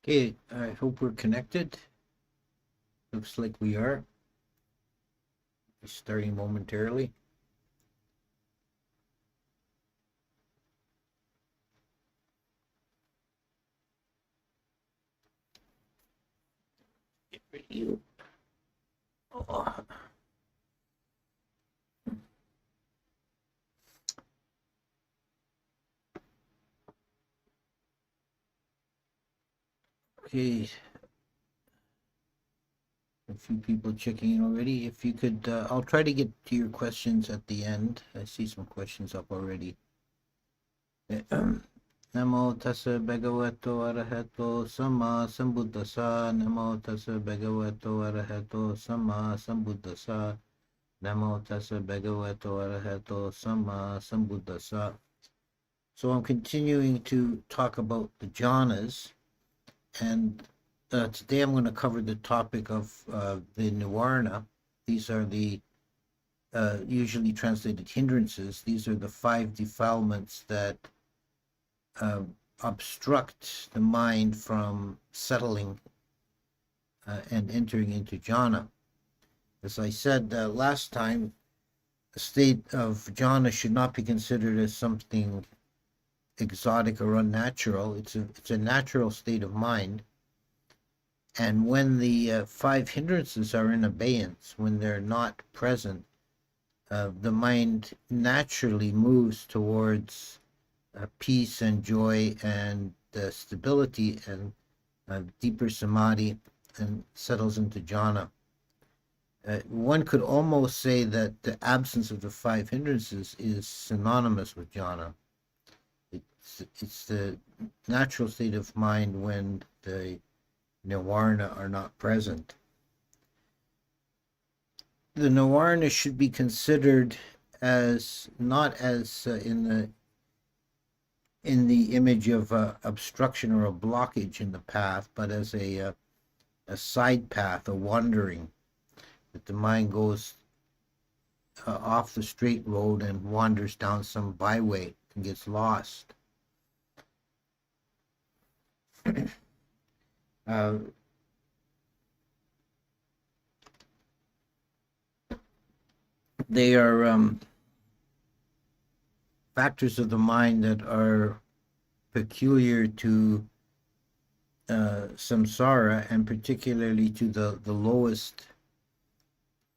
Okay, I hope we're connected. Looks like we are. Starting momentarily. You. Oh. Okay, a few people checking in already. If you could, I'll try to get to your questions at the end. I see some questions up already. Namo tassa bhagavato arahato sama sambuddhasa. Namo tassa bhagavato arahato sama sambuddhasa. Namo tassa bhagavato arahato sama sambuddhasa. So I'm continuing to talk about the jhanas, and today I'm going to cover the topic of the Nivarana. These are the usually translated hindrances. These are the 5 defilements that obstruct the mind from settling and entering into jhana. As I said last time, the state of jhana should not be considered as something exotic or unnatural. It's a natural state of mind. And when the 5 hindrances are in abeyance, when they're not present, the mind naturally moves towards peace and joy and stability and deeper samadhi, and settles into jhana. One could almost say that the absence of the 5 hindrances is synonymous with jhana. It's the natural state of mind when the Nivarana are not present. The Nivarana should be considered as not as in the image of obstruction or a blockage in the path, but as a side path, a wandering, that the mind goes off the straight road and wanders down some byway and gets lost. They are factors of the mind that are peculiar to samsara, and particularly to the lowest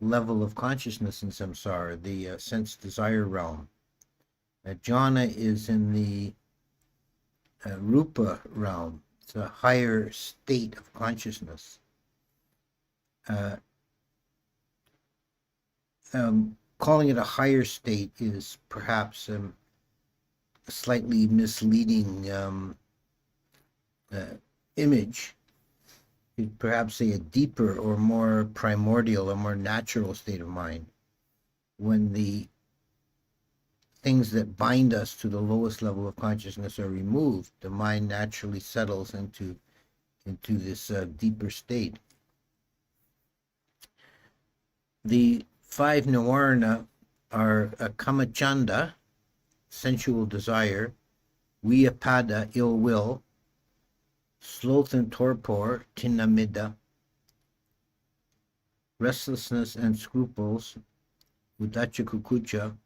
level of consciousness in samsara, the sense desire realm. Jhana is in the rupa realm. It's a higher state of consciousness. Calling it a higher state is perhaps a slightly misleading image. You'd perhaps say a deeper or more primordial, a more natural state of mind, when the things that bind us to the lowest level of consciousness are removed. The mind naturally settles into this deeper state. The 5 Nivarana are kamachanda, sensual desire; vyapada, ill will; sloth and torpor, tinamida; restlessness and scruples, udacha kukucha;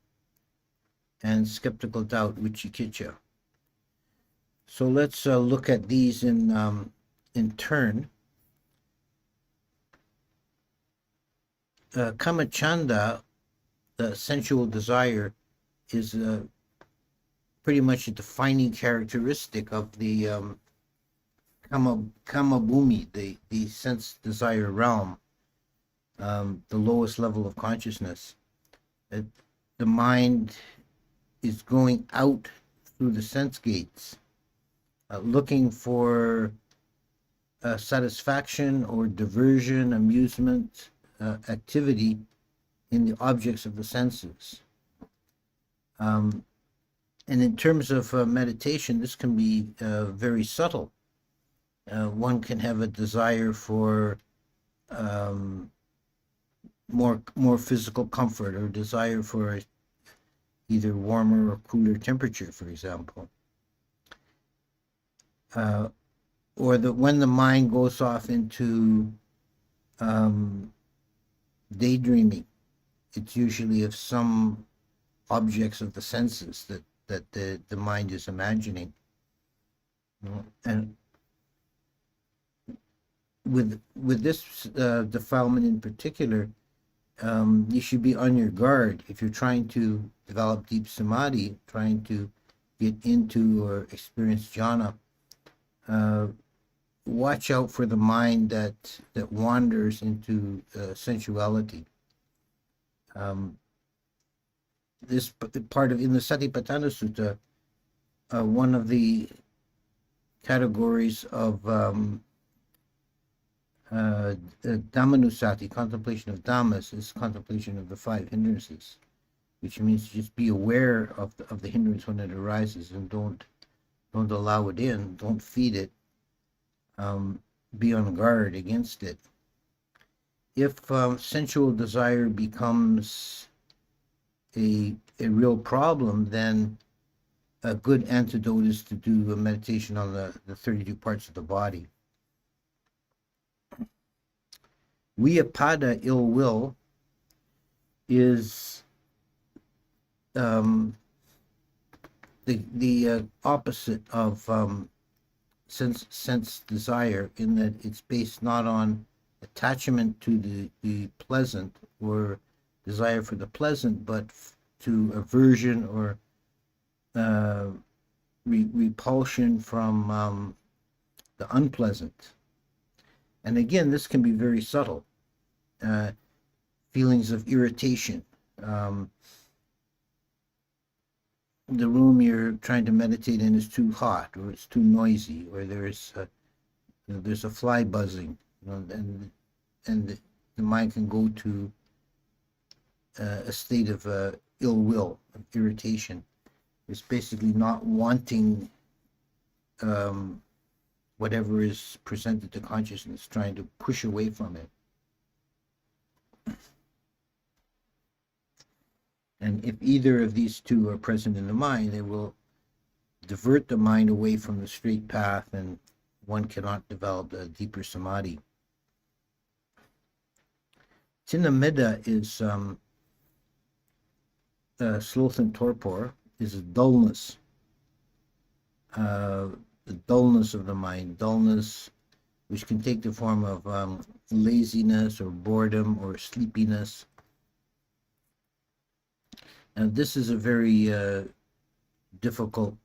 and skeptical doubt, vicikiccha. So let's look at these in turn. Kamachanda, the sensual desire, is pretty much a defining characteristic of the kama bhumi, the sense desire realm, the lowest level of consciousness. The mind is going out through the sense gates, looking for satisfaction or diversion, amusement, activity in the objects of the senses. And in terms of meditation, this can be very subtle. One can have a desire for more physical comfort, or desire for either warmer or cooler temperature, for example. or when the mind goes off into daydreaming, it's usually of some objects of the senses that the mind is imagining. And with this defilement in particular, you should be on your guard if you're trying to develop deep samadhi, trying to get into or experience jhana. Watch out for the mind that wanders into sensuality. This part of in the Satipatthana Sutta, one of categories of Dhammanusati, contemplation of Dhammas, is contemplation of the five hindrances, which means just be aware of the hindrance when it arises and don't allow it in, don't feed it, be on guard against it. If sensual desire becomes a real problem, then a good antidote is to do a meditation on the 32 parts of the body. Vyapada, ill will, is the opposite of sense desire, in that it's based not on attachment to the pleasant or desire for the pleasant, but to aversion or repulsion from the unpleasant. And again, this can be very subtle. Feelings of irritation. The room you're trying to meditate in is too hot, or it's too noisy, or there's a fly buzzing, and the mind can go to a state of ill will, of irritation. It's basically not wanting whatever is presented to consciousness, trying to push away from it. And if either of these two are present in the mind, they will divert the mind away from the straight path, and one cannot develop a deeper samadhi. Tinida is sloth and torpor, is a dullness. The dullness of the mind, dullness which can take the form of laziness or boredom or sleepiness. And this is a very difficult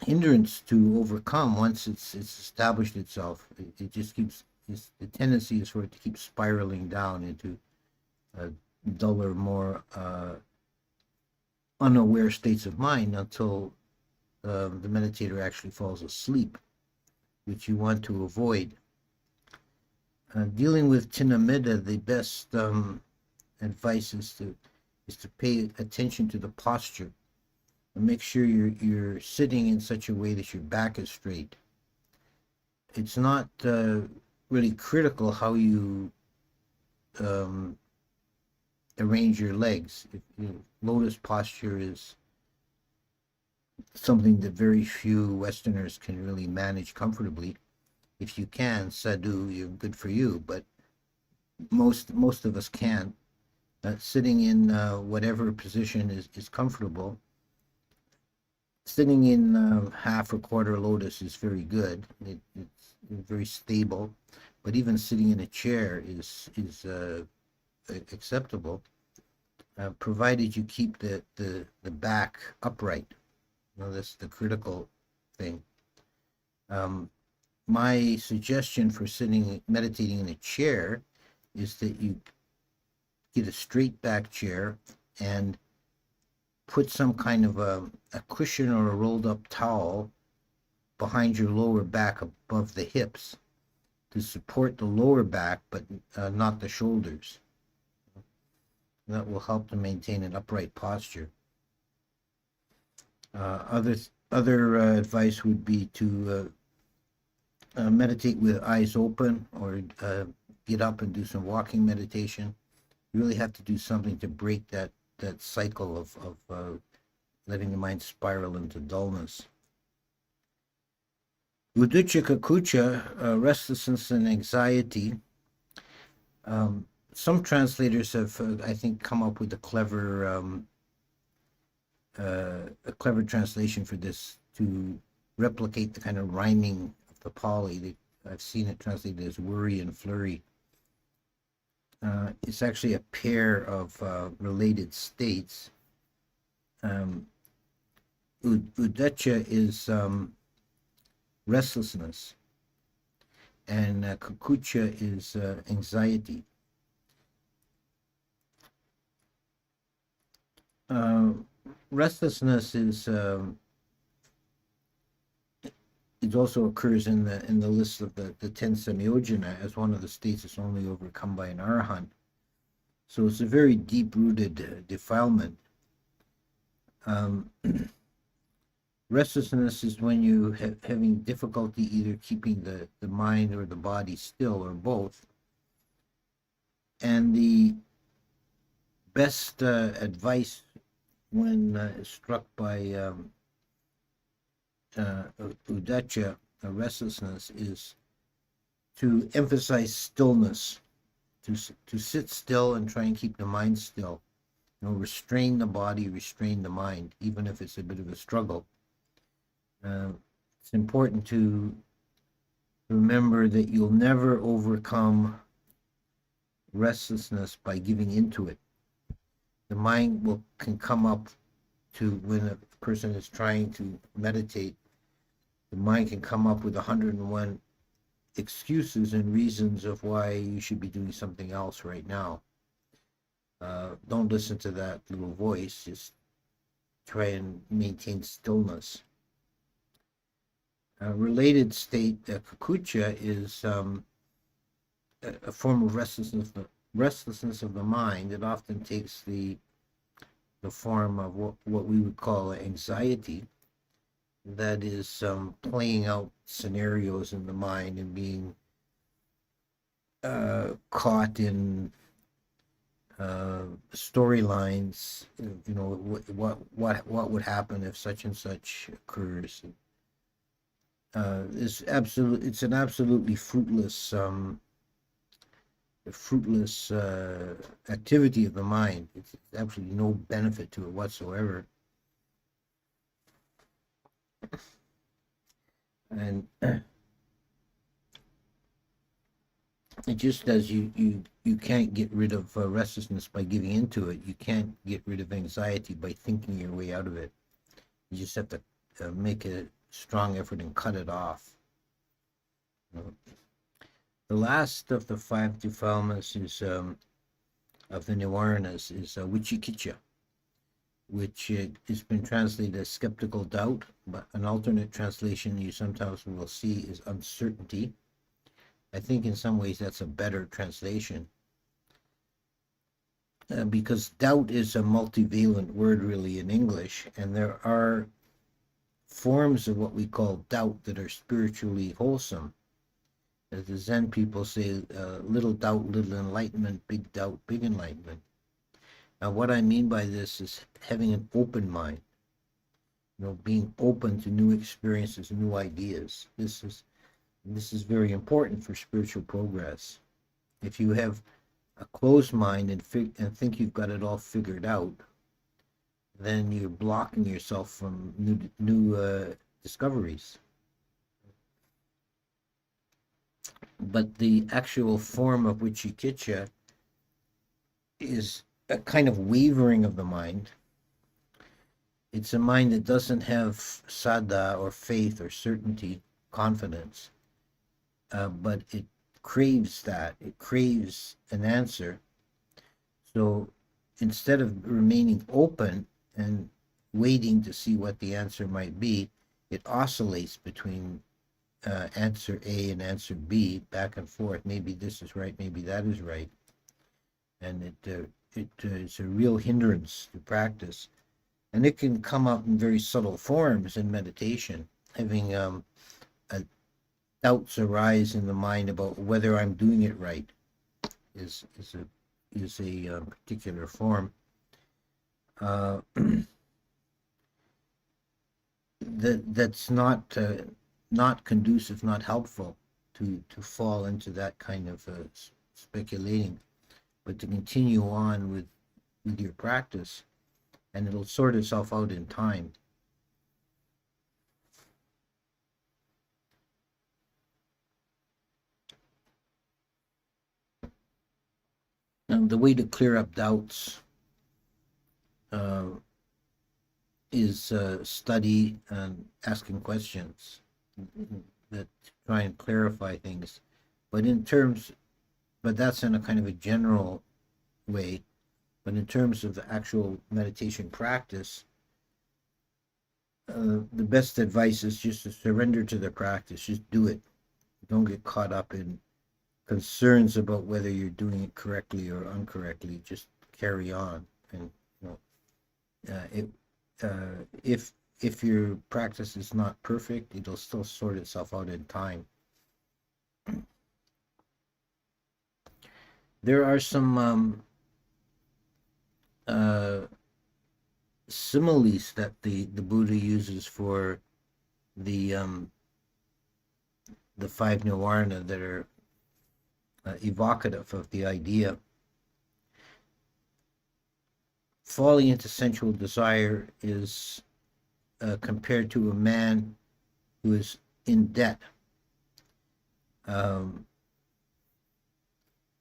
hindrance to overcome once it's established itself. It just keeps, the tendency is for it to keep spiraling down into duller, more unaware states of mind until the meditator actually falls asleep, which you want to avoid. Dealing with Tinamida, the best advice is to pay attention to the posture and make sure you're sitting in such a way that your back is straight. It's not really critical how you arrange your legs. Lotus posture is something that very few Westerners can really manage comfortably. If you can, sadhu, you're good for you, but most of us can't. Sitting in whatever position is comfortable. Sitting in half or quarter lotus is very good. It's very stable, but even sitting in a chair is acceptable, provided you keep the back upright. That's the critical thing. My suggestion for meditating in a chair is that you get a straight back chair and put some kind of a cushion or a rolled up towel behind your lower back above the hips to support the lower back, but not the shoulders. That will help to maintain an upright posture. Other advice would be to meditate with eyes open, or get up and do some walking meditation. You really have to do something to break that cycle of letting the mind spiral into dullness. Uducha kakucha, restlessness and anxiety. Some translators have, I think, come up with a clever translation for this to replicate the kind of rhyming of the Pali. I've seen it translated as worry and flurry. It's actually a pair of related states. Udacha is restlessness, and kakucha is anxiety. Restlessness is it also occurs in the list of the 10 Samyojana as one of the states that's only overcome by an arahant. So it's a very deep-rooted defilement. Restlessness is when you having difficulty either keeping the mind or the body still, or both. And the best advice when struck by udacha, restlessness, is to emphasize stillness, to sit still and try and keep the mind still. Restrain the body, restrain the mind, even if it's a bit of a struggle. It's important to remember that you'll never overcome restlessness by giving into it. The mind can come up to, when a person is trying to meditate, the mind can come up with 101 excuses and reasons of why you should be doing something else right now. Don't listen to that little voice. Just try and maintain stillness. A related state, kakucha, is a form of restlessness of the mind. It often takes the form of what we would call anxiety. That is playing out scenarios in the mind and being caught in storylines. What would happen if such and such occurs. It's an absolutely fruitless activity of the mind. It's absolutely no benefit to it whatsoever. And it just as you can't get rid of restlessness by giving into it, you can't get rid of anxiety by thinking your way out of it. You just have to make a strong effort and cut it off. The last of the 5 defilements is of the Nivaranas is Vichikiccha, which has been translated as skeptical doubt, but an alternate translation you sometimes will see is uncertainty. I think in some ways that's a better translation, because doubt is a multivalent word really in English, and there are forms of what we call doubt that are spiritually wholesome. As the Zen people say, little doubt, little enlightenment, big doubt, big enlightenment. Now, what I mean by this is having an open mind, being open to new experiences, new ideas. This is very important for spiritual progress. If you have a closed mind and think you've got it all figured out, then you're blocking yourself from new discoveries. But the actual form of Vichikiccha is a kind of wavering of the mind. It's a mind that doesn't have saddha or faith or certainty, confidence, but it craves that. It craves an answer. So instead of remaining open and waiting to see what the answer might be, it oscillates between answer A and answer B, back and forth. Maybe this is right, maybe that is right. And it's a real hindrance to practice. And it can come up in very subtle forms in meditation, having doubts arise in the mind about whether I'm doing it right is a particular form. That's not not conducive, not helpful to fall into that kind of speculating, but to continue on with your practice, and it'll sort itself out in time. And the way to clear up doubts is study and asking questions that try and clarify things. But that's in a kind of a general way. But in terms of the actual meditation practice, the best advice is just to surrender to the practice. Just do it. Don't get caught up in concerns about whether you're doing it correctly or incorrectly. Just carry on, and if your practice is not perfect, it'll still sort itself out in time. There are some similes that the Buddha uses for the five Nivarana that are evocative of the idea. Falling into sensual desire is compared to a man who is in debt.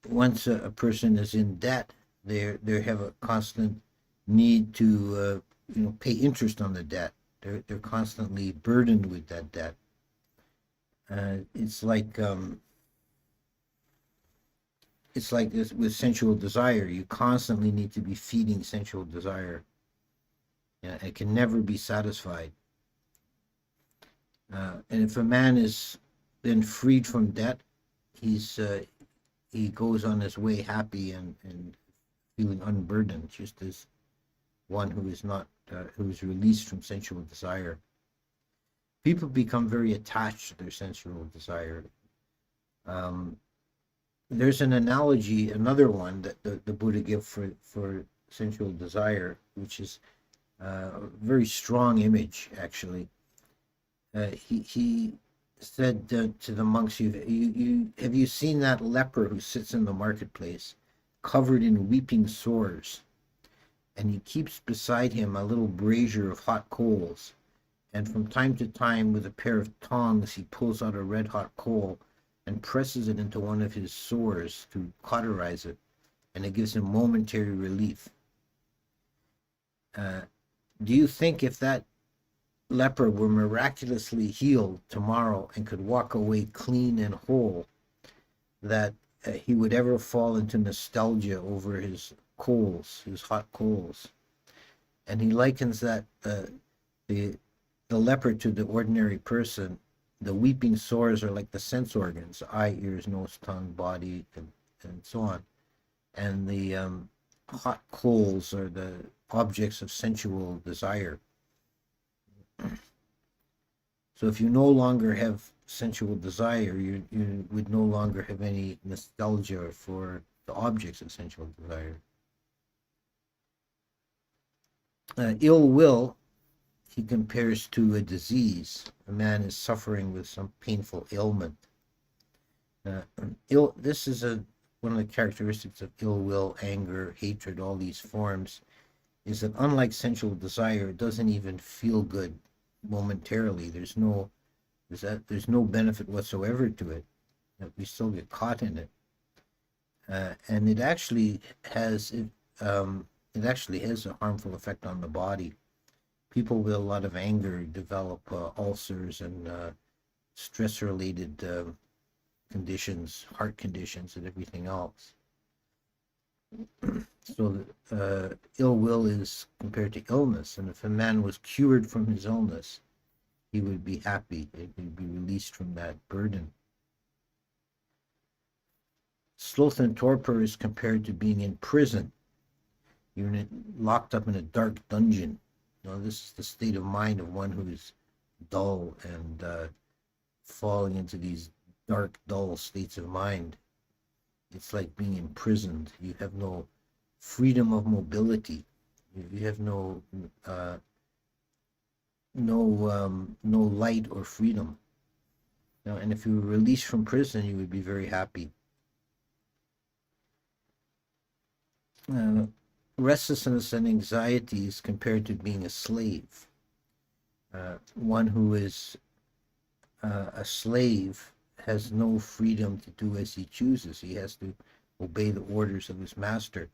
Once a person is in debt, they have a constant need to pay interest on the debt. They're constantly burdened with that debt. It's like this with sensual desire. You constantly need to be feeding sensual desire. It can never be satisfied. And if a man is then freed from debt, he goes on his way happy and feeling unburdened, just as one who is not who is released from sensual desire. People become very attached to their sensual desire. There's an analogy, another one that the Buddha gives for sensual desire, which is a very strong image, actually. He said to the monks, have you seen that leper who sits in the marketplace, covered in weeping sores, and he keeps beside him a little brazier of hot coals, and from time to time with a pair of tongs he pulls out a red-hot coal and presses it into one of his sores to cauterize it, and it gives him momentary relief. Do you think if that leper were miraculously healed tomorrow and could walk away clean and whole, that he would ever fall into nostalgia over his coals, his hot coals? And he likens that the leper to the ordinary person. The weeping sores are like the sense organs: eye, ears, nose, tongue, body, and so on. And the hot coals are the objects of sensual desire. So if you no longer have sensual desire, you would no longer have any nostalgia for the objects of sensual desire. Ill will, he compares to a disease. A man is suffering with some painful ailment. This is one of the characteristics of ill will, anger, hatred, all these forms, is that unlike sensual desire, it doesn't even feel good momentarily. There's no benefit whatsoever to it. We still get caught in it, and it actually has a harmful effect on the body. People with a lot of anger develop ulcers and stress-related conditions, heart conditions, and everything else. So ill will is compared to illness, and if a man was cured from his illness, he would be happy. He would be released from that burden. Sloth and torpor is compared to being in prison. You're locked up in a dark dungeon. This is the state of mind of one who is dull and falling into these dark, dull states of mind. It's like being imprisoned. You have no freedom of mobility. You have no light or freedom. And if you were released from prison, you would be very happy. Restlessness and anxiety is compared to being a slave. One who is a slave has no freedom to do as he chooses. He has to obey the orders of his master.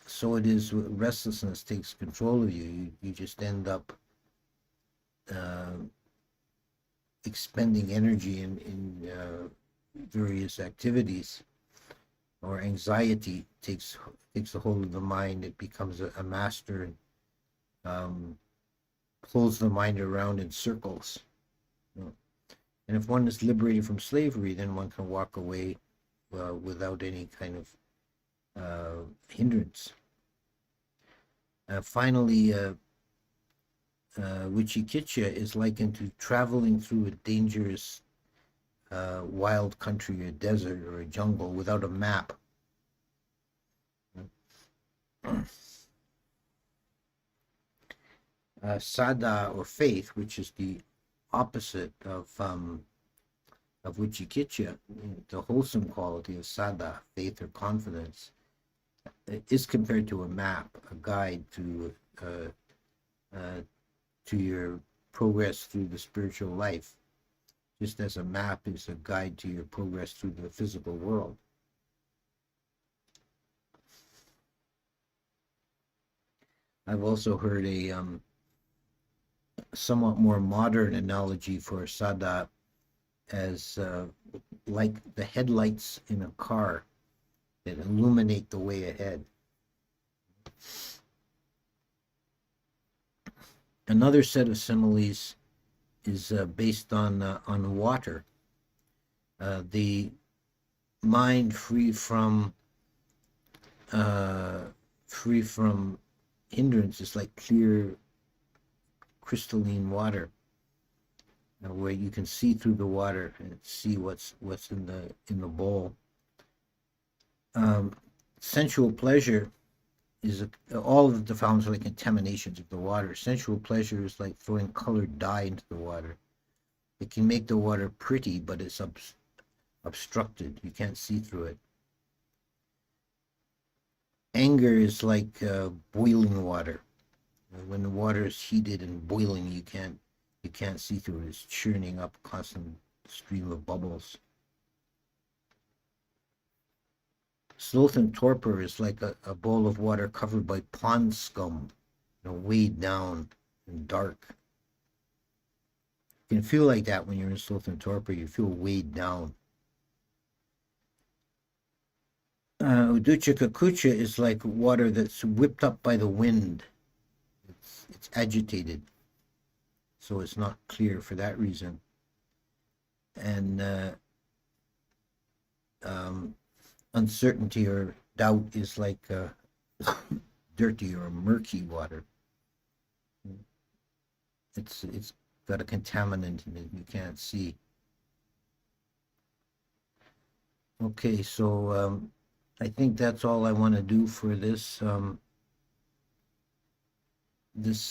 So it is restlessness takes control of you. You just end up expending energy in various activities, or anxiety takes a hold of the mind. It becomes a master and pulls the mind around in circles. And if one is liberated from slavery, then one can walk away without any kind of hindrance. Finally, Wicikitcha is likened to traveling through a dangerous wild country, a desert or a jungle without a map. Sada, or faith, which is the opposite of Wicikitcha, the wholesome quality of sada, faith or confidence, is compared to a map, a guide to your progress through the spiritual life, just as a map is a guide to your progress through the physical world. I've also heard a somewhat more modern analogy for sada as like the headlights in a car that illuminate the way ahead. Another set of similes is based on water. The mind free from hindrance is like clear crystalline water, where you can see through the water and see what's in the bowl. Sensual pleasure is all of the defilements are like contaminations of the water. Sensual pleasure is like throwing colored dye into the water. It can make the water pretty, but it's obstructed. You can't see through it. Anger is like boiling water. When the water is heated and boiling, you can't see through it. It's churning up a constant stream of bubbles. Sloth and torpor is like a bowl of water covered by pond scum, weighed down and dark. You can feel like that when you're in sloth and torpor. You feel weighed down. Uducha kakucha is like water that's whipped up by the wind. It's agitated, so it's not clear for that reason. And uncertainty or doubt is like dirty or murky water. It's got a contaminant in it you can't see. Okay, so I think that's all I want to do for this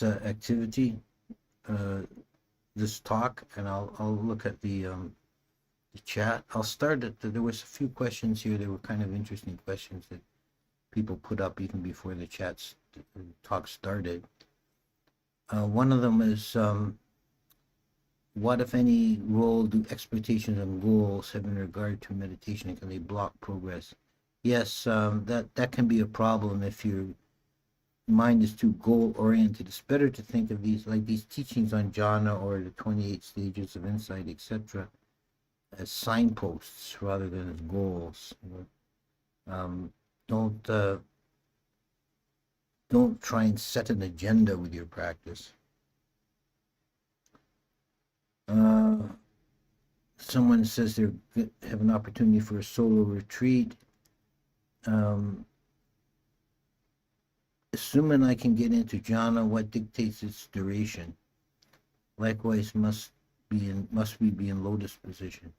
activity, this talk, and I'll look at the chat. I'll start at there was a few questions here. They were kind of interesting questions that people put up even before the talk started. One of them is, what, if any, role do expectations and goals have in regard to meditation, and can they block progress? Yes, that can be a problem if your mind is too goal-oriented. It's better to think of these teachings on jhana or the 28 stages of insight, etc., as signposts rather than as goals. Don't try and set an agenda with your practice. Someone says they have an opportunity for a solo retreat. Assuming I can get into jhana, what dictates its duration? Likewise, must we be in lotus position?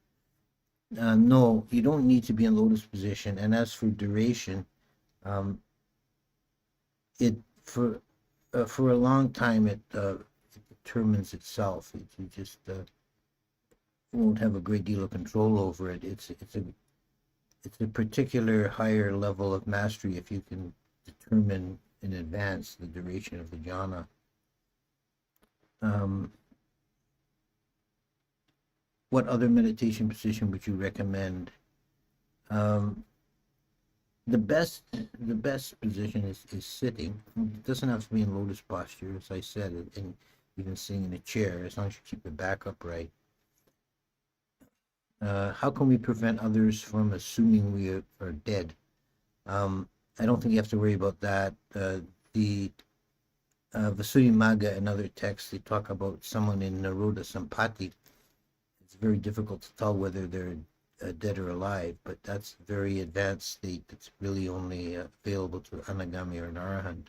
No, you don't need to be in lotus position. And as for duration, it for a long time it determines itself. You just won't have a great deal of control over it. It's a particular higher level of mastery if you can determine in advance the duration of the jhana. Um, what other meditation position would you recommend? Um, the best position is sitting. It doesn't have to be in lotus posture, as I said, and even sitting in a chair, as long as you keep the back upright. How can we prevent others from assuming we are dead? I don't think you have to worry about that. The Visuddhimagga and other texts, they talk about someone in Naroda Sampati. It's very difficult to tell whether they're dead or alive, but that's a very advanced state that's really only available to Anagami or an Arahant.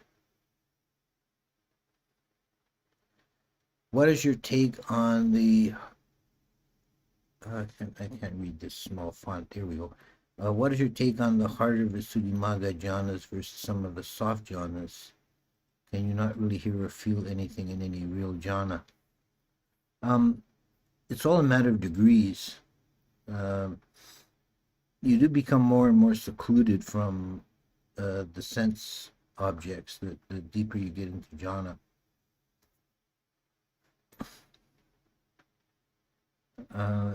What is your take on the I can't read this small font. Here we go. What is your take on the harder Visuddhimagga jhanas versus some of the soft jhanas? Can you not really hear or feel anything in any real jhana? It's all a matter of degrees. You do become more and more secluded from the sense objects the deeper you get into jhana.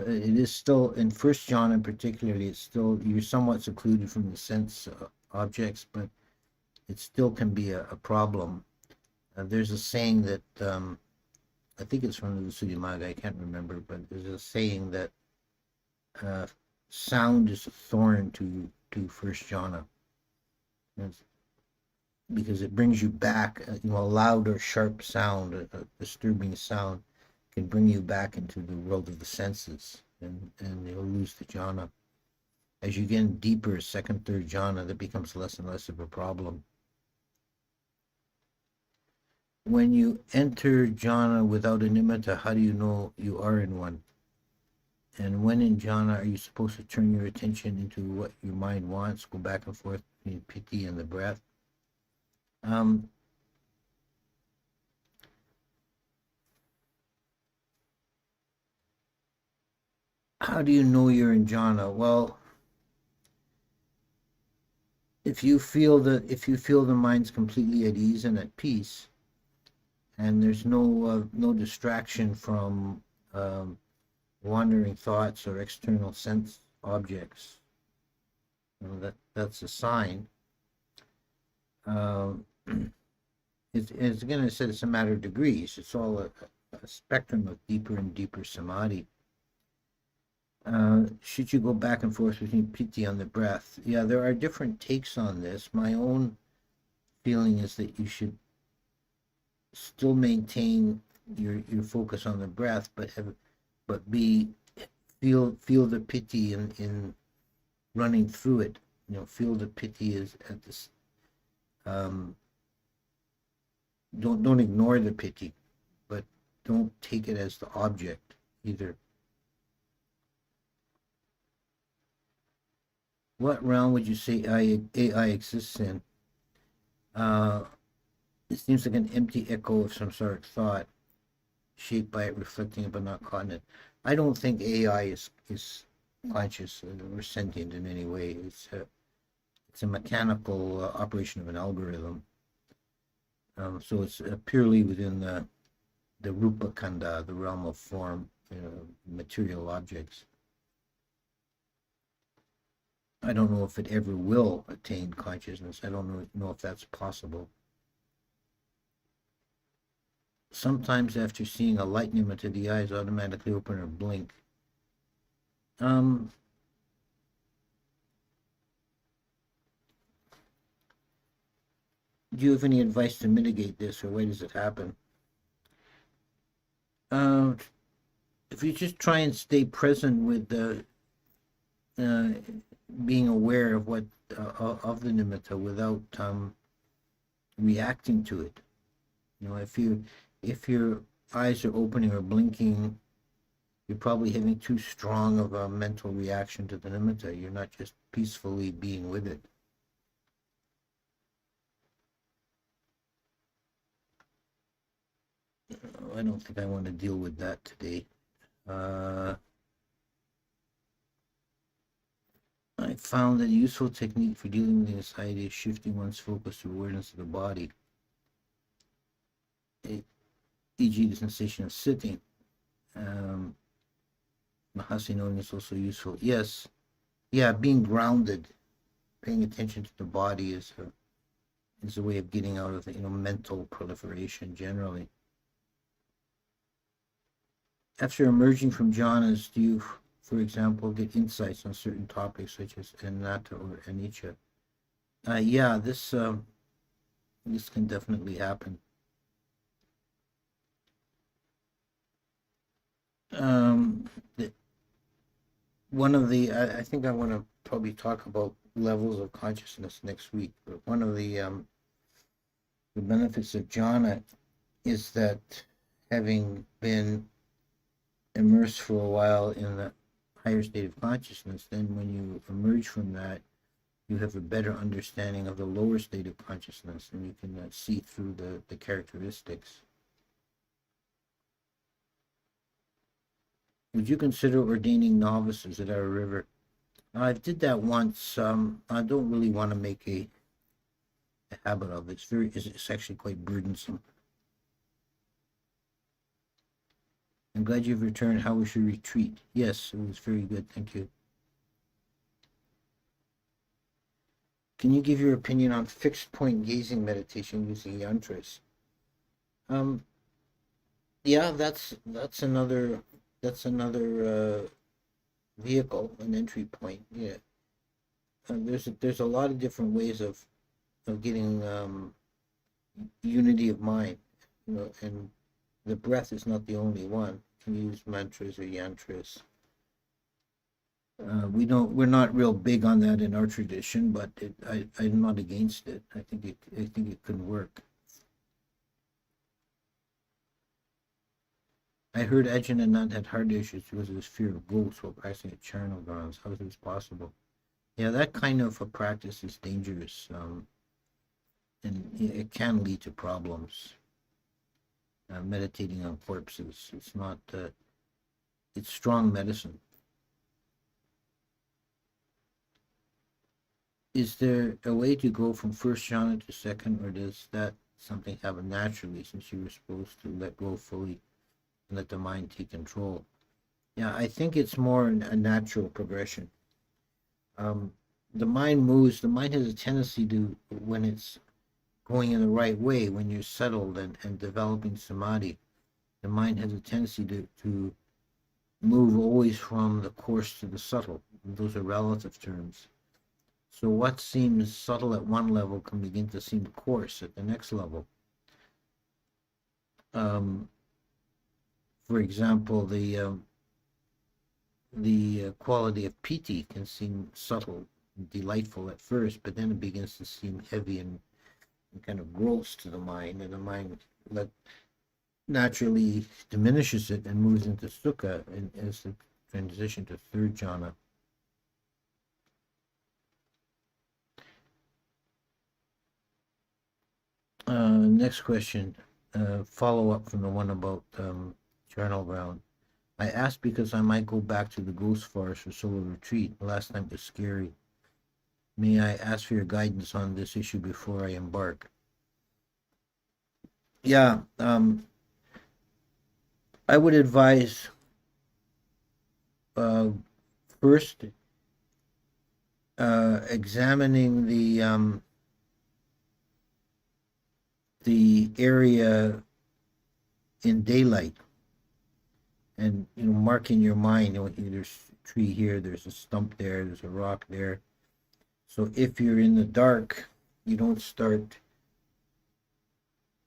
It is still, in first jhana particularly, it's still, you're somewhat secluded from the sense objects, but it still can be a problem. There's a saying that, I think it's from the Visuddhimagga, I can't remember, but there's a saying that sound is a thorn to first jhana. Because it brings you back, a loud or sharp sound, a disturbing sound can bring you back into the world of the senses, and you'll lose the jhana. As you get deeper, second, third jhana, that becomes less and less of a problem. When you enter jhana without a nimitta, how do you know you are in one? And when in jhana, are you supposed to turn your attention into what your mind wants, go back and forth between piti and the breath? How do you know you're in jhana? Well, if you feel the mind's completely at ease and at peace, and there's no distraction from wandering thoughts or external sense objects, that's a sign. It's again, I said, it's a matter of degrees. It's all a spectrum of deeper and deeper samadhi. Should you go back and forth between piti on the breath? Yeah, there are different takes on this. My own feeling is that you should still maintain your focus on the breath, but feel the piti in running through it. Feel the piti is at this. Don't ignore the piti, but don't take it as the object either. What realm would you say AI exists in? It seems like an empty echo of some sort of thought, shaped by it, reflecting it but not caught in it. I don't think AI is conscious or sentient in any way. It's a mechanical operation of an algorithm. So it's purely within the rupa kanda, the realm of form, material objects. I don't know if it ever will attain consciousness. I don't know if that's possible. Sometimes after seeing a light nimitta, the eyes automatically open or blink. Do you have any advice to mitigate this, or why does it happen? If you just try and stay present with being aware of what of the nimitta without reacting to it. If your eyes are opening or blinking, you're probably having too strong of a mental reaction to the nimitta. You're not just peacefully being with it. I don't think I want to deal with that today. I found that a useful technique for dealing with anxiety is shifting one's focus to awareness of the body, e.g. the sensation of sitting. Mahasinoin is also useful. Yes, yeah, being grounded, paying attention to the body is a way of getting out of mental proliferation generally. After emerging from jhanas, do you, for example, get insights on certain topics such as anatta or anicca? Yeah, this can definitely happen. One of the I think I want to probably talk about levels of consciousness next week. But one of the benefits of jhana is that having been immersed for a while in the higher state of consciousness, then when you emerge from that, you have a better understanding of the lower state of consciousness, and you can see through the characteristics. Would you consider ordaining novices at our river? I did that once. I don't really want to make a habit of it. It's actually quite burdensome. I'm glad you've returned. How was your retreat? Yes, it was very good. Thank you. Can you give your opinion on fixed point gazing meditation using yantras? Yeah, that's another vehicle, an entry point. Yeah, there's a lot of different ways of getting unity of mind, and the breath is not the only one. You can use mantras or yantras. We're not real big on that in our tradition, but I'm not against it. I think it can work. I heard Ajahn Anand had heart issues because of his fear of ghosts while practicing at charnel grounds. How is this possible? Yeah, that kind of a practice is dangerous, and it can lead to problems. Meditating on corpses, it's not. It's strong medicine. Is there a way to go from first jhana to second, or does that something happen naturally since you were supposed to let go fully and let the mind take control? Yeah, I think it's more a natural progression. The mind moves. The mind has a tendency to, when it's going in the right way, when you're settled and developing samadhi, the mind has a tendency to move always from the coarse to the subtle. Those are relative terms. So what seems subtle at one level can begin to seem coarse at the next level. For example, the quality of piti can seem subtle and delightful at first, but then it begins to seem heavy and kind of gross to the mind, and the mind naturally diminishes it and moves into sukha as the transition to third jhana. Next question, follow up from the one about charnel ground. I asked because I might go back to the ghost forest for solo retreat. The last time it was scary. May I ask for your guidance on this issue before I embark? Yeah, I would advise first examining the area in daylight, and mark in your mind, there's a tree here, there's a stump there, there's a rock there. So if you're in the dark, you don't start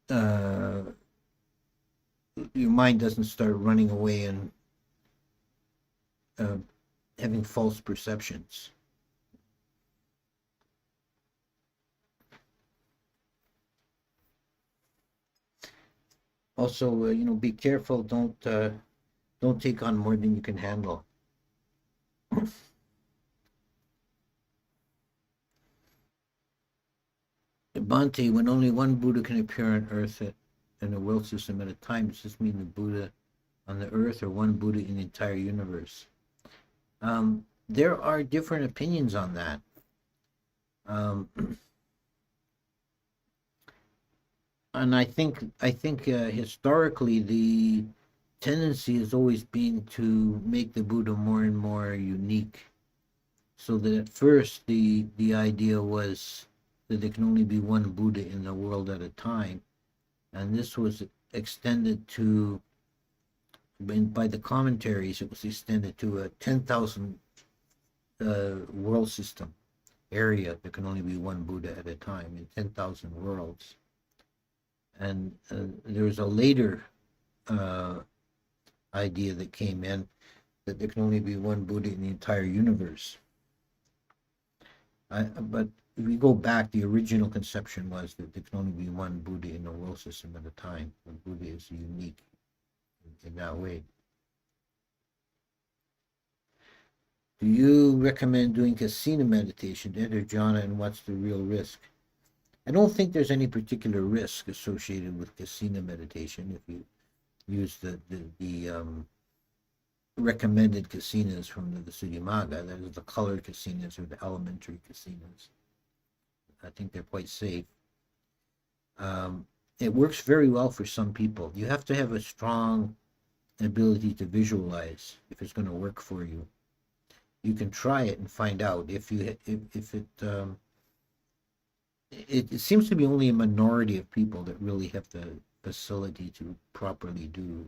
your mind doesn't start running away and having false perceptions. Also, be careful. Don't take on more than you can handle. Bhante, when only one Buddha can appear on Earth in a world system at a time, does this mean the Buddha on the Earth or one Buddha in the entire universe? there are different opinions on that. Um, and I think historically the tendency has always been to make the Buddha more and more unique. So that at first the idea was that there can only be one Buddha in the world at a time, and this was extended to, by the commentaries, it was extended to a 10,000 world system area. There can only be one Buddha at a time in 10,000 worlds. And there was a later uh, idea that came in that there can only be one Buddha in the entire universe. But if we go back, the original conception was that there can only be one Buddha in the world system at a time. The Buddha is unique in that way. Do you recommend doing kasina meditation to enter jhana, and what's the real risk? I don't think there's any particular risk associated with kasina meditation if you use the recommended kasinas from the Visuddhimagga, that is the colored kasinas or the elementary kasinas. I think they're quite safe. It works very well for some people. You have to have a strong ability to visualize if it's going to work for you. You can try it and find out if it seems to be only a minority of people that really have the facility to properly do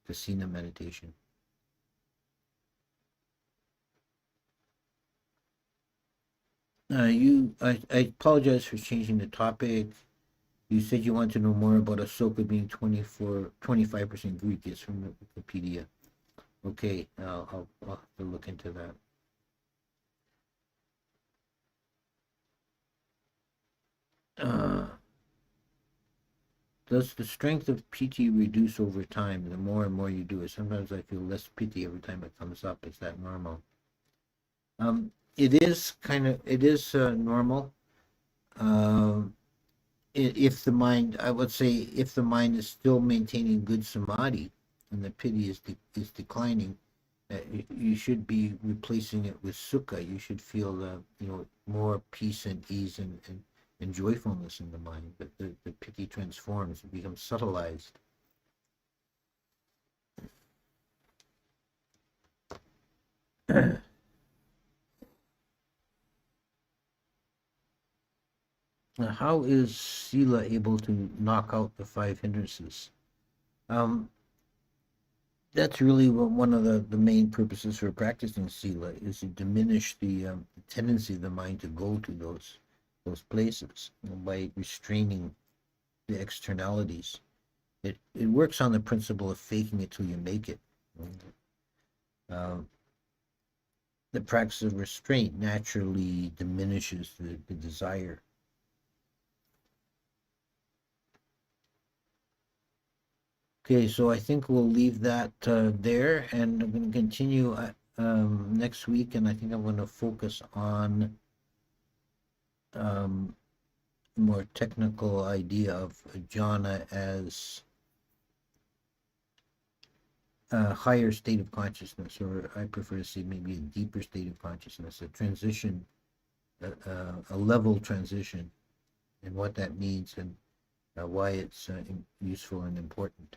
kasina meditation. I apologize for changing the topic. You said you want to know more about Ahsoka being 25% Greek. It's from Wikipedia. Okay, I'll have to look into that. Does the strength of piti reduce over time the more and more you do it? Sometimes I feel less piti every time it comes up. Is that normal? It is normal. If the mind, I would say, if the mind is still maintaining good samadhi and the piti is declining, you should be replacing it with sukha. You should feel more peace and ease and joyfulness in the mind. But the piti transforms, it becomes subtilized. How is Sila able to knock out the five hindrances? That's really one of the main purposes for practicing Sila, is to diminish the tendency of the mind to go to those places, by restraining the externalities. It works on the principle of faking it till you make it. The practice of restraint naturally diminishes the desire. Okay, so I think we'll leave that there, and I'm going to continue next week, and I think I'm going to focus on more technical idea of jhana as a higher state of consciousness, or I prefer to say maybe a deeper state of consciousness, a transition, a level transition, and what that means, and why it's useful and important.